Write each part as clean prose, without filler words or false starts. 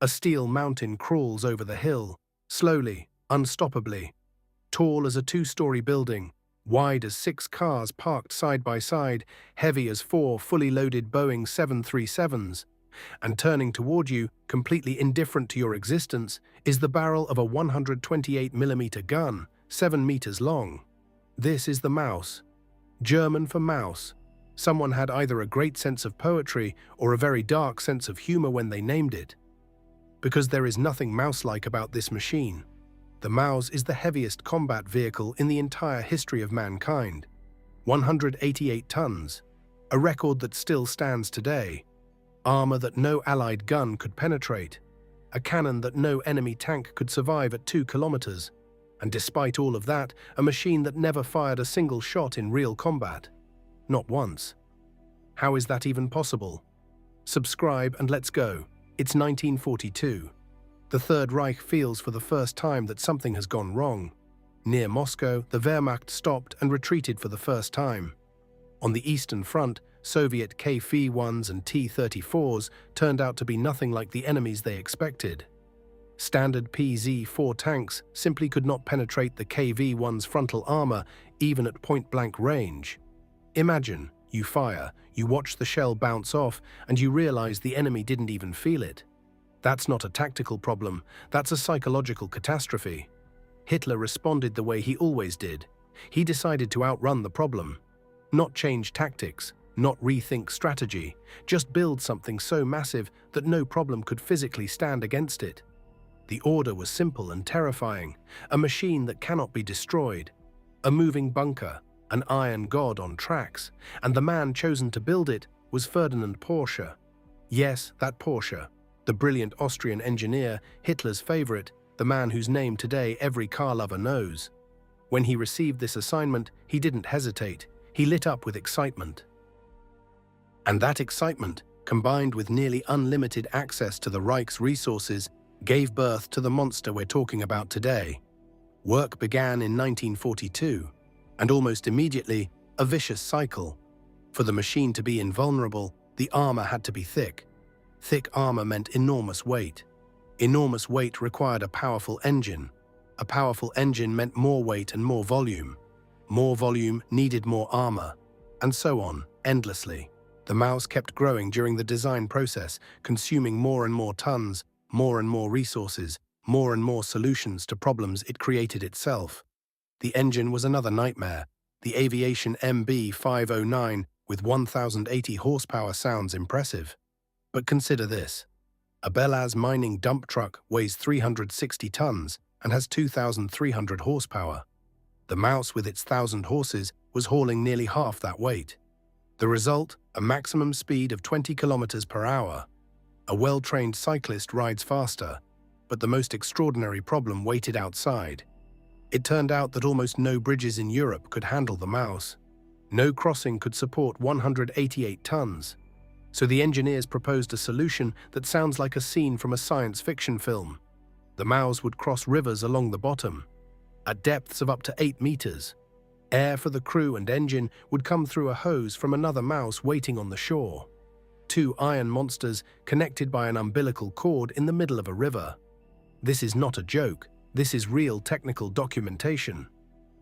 A steel mountain crawls over the hill, slowly, unstoppably, tall as a two-story building, wide as 6 cars parked side by side, heavy as 4 fully loaded Boeing 737s, and turning toward you, completely indifferent to your existence, is the barrel of a 128mm gun, 7 meters long. This is the Maus. German for mouse. Someone had either a great sense of poetry or a very dark sense of humor when they named it. Because there is nothing mouse-like about this machine. The Maus is the heaviest combat vehicle in the entire history of mankind. 188 tons, a record that still stands today. Armor that no Allied gun could penetrate. A cannon that no enemy tank could survive at 2 kilometers. And despite all of that, a machine that never fired a single shot in real combat. Not once. How is that even possible? Subscribe and let's go. It's 1942. The Third Reich feels for the first time that something has gone wrong. Near Moscow, the Wehrmacht stopped and retreated for the first time. On the Eastern Front, Soviet KV-1s and T-34s turned out to be nothing like the enemies they expected. Standard PZ-4 tanks simply could not penetrate the KV-1's frontal armor, even at point-blank range. Imagine, you fire, you watch the shell bounce off, and you realize the enemy didn't even feel it. That's not a tactical problem, that's a psychological catastrophe. Hitler responded the way he always did. He decided to outrun the problem. Not change tactics, not rethink strategy, just build something so massive that no problem could physically stand against it. The order was simple and terrifying, a machine that cannot be destroyed, a moving bunker, an iron god on tracks, and the man chosen to build it was Ferdinand Porsche. Yes, that Porsche, the brilliant Austrian engineer, Hitler's favorite, the man whose name today every car lover knows. When he received this assignment, he didn't hesitate. He lit up with excitement. And that excitement, combined with nearly unlimited access to the Reich's resources, gave birth to the monster we're talking about today. Work began in 1942, and almost immediately, a vicious cycle. For the machine to be invulnerable, the armor had to be thick. Thick armor meant enormous weight. Enormous weight required a powerful engine. A powerful engine meant more weight and more volume. More volume needed more armor. And so on, endlessly. The Maus kept growing during the design process, consuming more and more tons, more and more resources, more and more solutions to problems it created itself. The engine was another nightmare. The Aviation MB-509 with 1,080 horsepower sounds impressive. But consider this. A Belaz mining dump truck weighs 360 tons and has 2,300 horsepower. The Maus with its 1,000 horses was hauling nearly half that weight. The result, a maximum speed of 20 kilometers per hour. A well-trained cyclist rides faster, but the most extraordinary problem waited outside. It turned out that almost no bridges in Europe could handle the Maus. No crossing could support 188 tons. So the engineers proposed a solution that sounds like a scene from a science fiction film. The Maus would cross rivers along the bottom, at depths of up to 8 meters. Air for the crew and engine would come through a hose from another Maus waiting on the shore. 2 iron monsters connected by an umbilical cord in the middle of a river. This is not a joke, this is real technical documentation.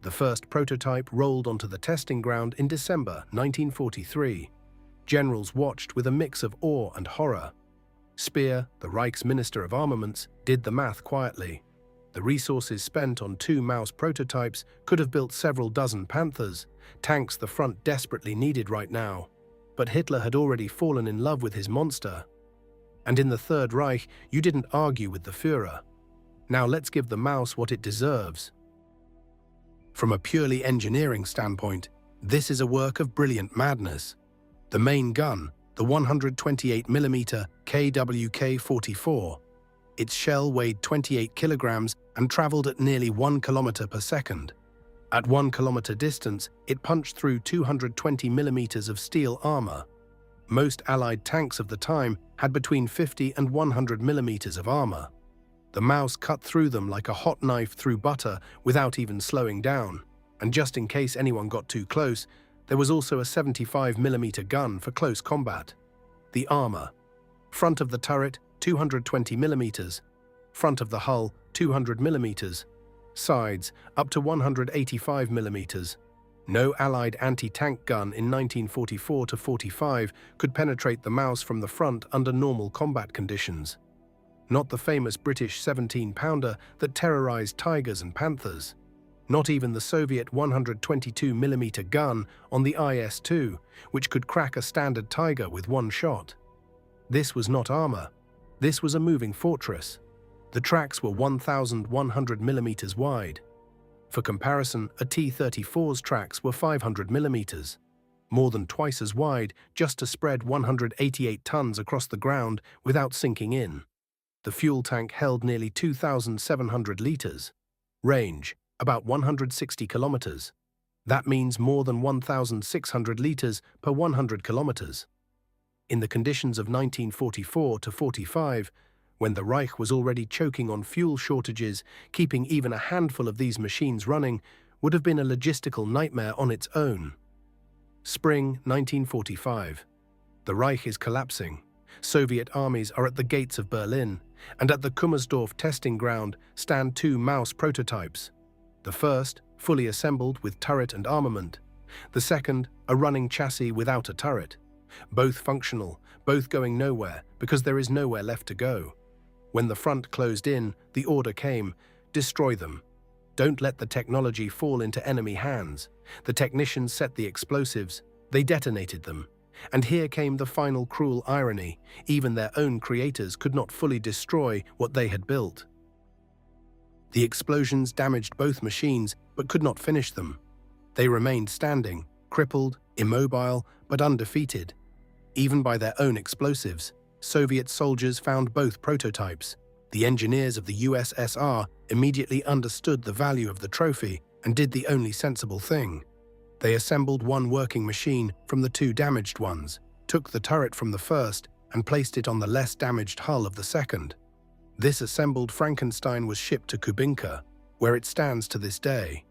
The first prototype rolled onto the testing ground in December 1943. Generals watched with a mix of awe and horror. Speer, the Reich's Minister of Armaments, did the math quietly. The resources spent on 2 Maus prototypes could have built several dozen Panthers, tanks the front desperately needed right now. But Hitler had already fallen in love with his monster. And in the Third Reich, you didn't argue with the Führer. Now let's give the Maus what it deserves. From a purely engineering standpoint, this is a work of brilliant madness. The main gun, the 128mm KWK-44. Its shell weighed 28 kilograms and traveled at nearly 1 kilometer per second. At 1 kilometer distance, it punched through 220 millimeters of steel armor. Most Allied tanks of the time had between 50 and 100 millimeters of armor. The Maus cut through them like a hot knife through butter without even slowing down. And just in case anyone got too close, there was also a 75mm gun for close combat. The armor. Front of the turret, 220 millimeters, front of the hull 200 millimeters, sides up to 185 millimeters. No Allied anti-tank gun in 1944 to 45 could penetrate the Maus from the front under normal combat conditions. Not the famous British 17-pounder that terrorized tigers and panthers. Not even the Soviet 122mm gun on the IS-2, which could crack a standard Tiger with one shot. This was not armor. This was a moving fortress. The tracks were 1,100 millimeters wide. For comparison, a T-34's tracks were 500 millimeters, more than twice as wide just to spread 188 tons across the ground without sinking in. The fuel tank held nearly 2,700 liters. Range, about 160 kilometers. That means more than 1,600 liters per 100 kilometers. In the conditions of 1944 to 45, when the Reich was already choking on fuel shortages, keeping even a handful of these machines running would have been a logistical nightmare on its own. Spring 1945. The Reich is collapsing. Soviet armies are at the gates of Berlin, and at the Kummersdorf testing ground stand two Maus prototypes. The first, fully assembled with turret and armament. The second, a running chassis without a turret. Both functional, both going nowhere because there is nowhere left to go. When the front closed in, the order came, destroy them. Don't let the technology fall into enemy hands. The technicians set the explosives, they detonated them. And here came the final cruel irony, even their own creators could not fully destroy what they had built. The explosions damaged both machines, but could not finish them. They remained standing, crippled, immobile, but undefeated. Even by their own explosives, Soviet soldiers found both prototypes. The engineers of the USSR immediately understood the value of the trophy and did the only sensible thing. They assembled one working machine from the two damaged ones, took the turret from the first, and placed it on the less damaged hull of the second. This assembled Frankenstein was shipped to Kubinka, where it stands to this day.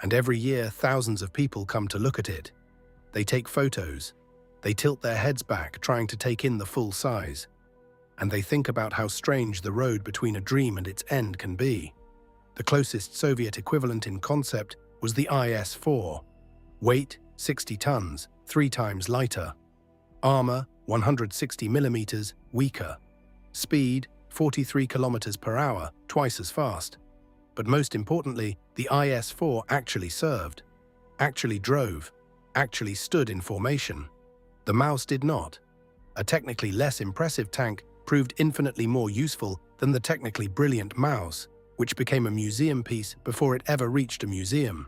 And every year thousands of people come to look at it. They take photos. They tilt their heads back, trying to take in the full size. And they think about how strange the road between a dream and its end can be. The closest Soviet equivalent in concept was the IS-4. Weight, 60 tons, 3 times lighter. Armor, 160 millimeters, weaker. Speed, 43 kilometers per hour, twice as fast. But most importantly, the IS-4 actually served, actually drove, actually stood in formation. The Maus did not. A technically less impressive tank proved infinitely more useful than the technically brilliant Maus, which became a museum piece before it ever reached a museum.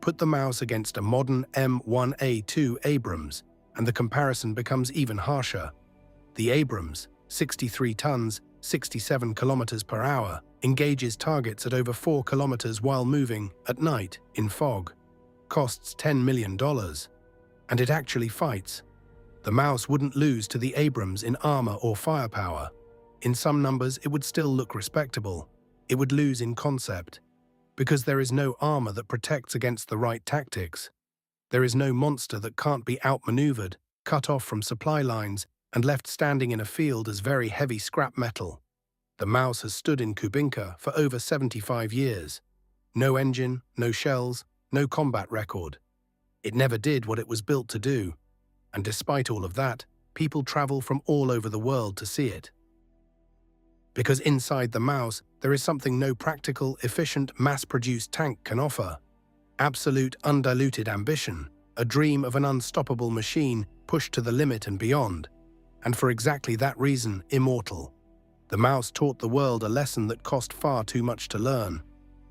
Put the Maus against a modern M1A2 Abrams, and the comparison becomes even harsher. The Abrams, 63 tons, 67 kilometers per hour, engages targets at over 4 kilometers while moving, at night, in fog. Costs $10 million. And it actually fights. The Maus wouldn't lose to the Abrams in armor or firepower. In some numbers, it would still look respectable. It would lose in concept. Because there is no armor that protects against the right tactics. There is no monster that can't be outmaneuvered, cut off from supply lines, and left standing in a field as very heavy scrap metal. The Maus has stood in Kubinka for over 75 years. No engine, no shells, no combat record. It never did what it was built to do. And despite all of that, people travel from all over the world to see it. Because inside the Maus, there is something no practical, efficient, mass-produced tank can offer. Absolute, undiluted ambition, a dream of an unstoppable machine pushed to the limit and beyond. And for exactly that reason, immortal. The Maus taught the world a lesson that cost far too much to learn.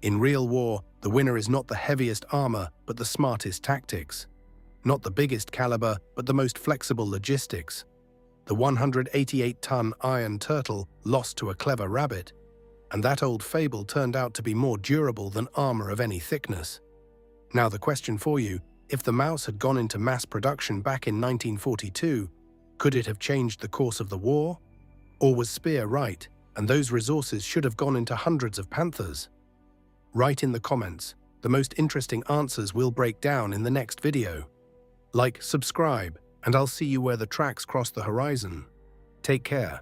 In real war, the winner is not the heaviest armor, but the smartest tactics. Not the biggest caliber, but the most flexible logistics. The 188-ton Iron Turtle lost to a clever rabbit, and that old fable turned out to be more durable than armor of any thickness. Now the question for you, if the Maus had gone into mass production back in 1942, could it have changed the course of the war? Or was Speer right, and those resources should have gone into hundreds of Panthers? Write in the comments. The most interesting answers we'll break down in the next video. Like, subscribe, and I'll see you where the tracks cross the horizon. Take care.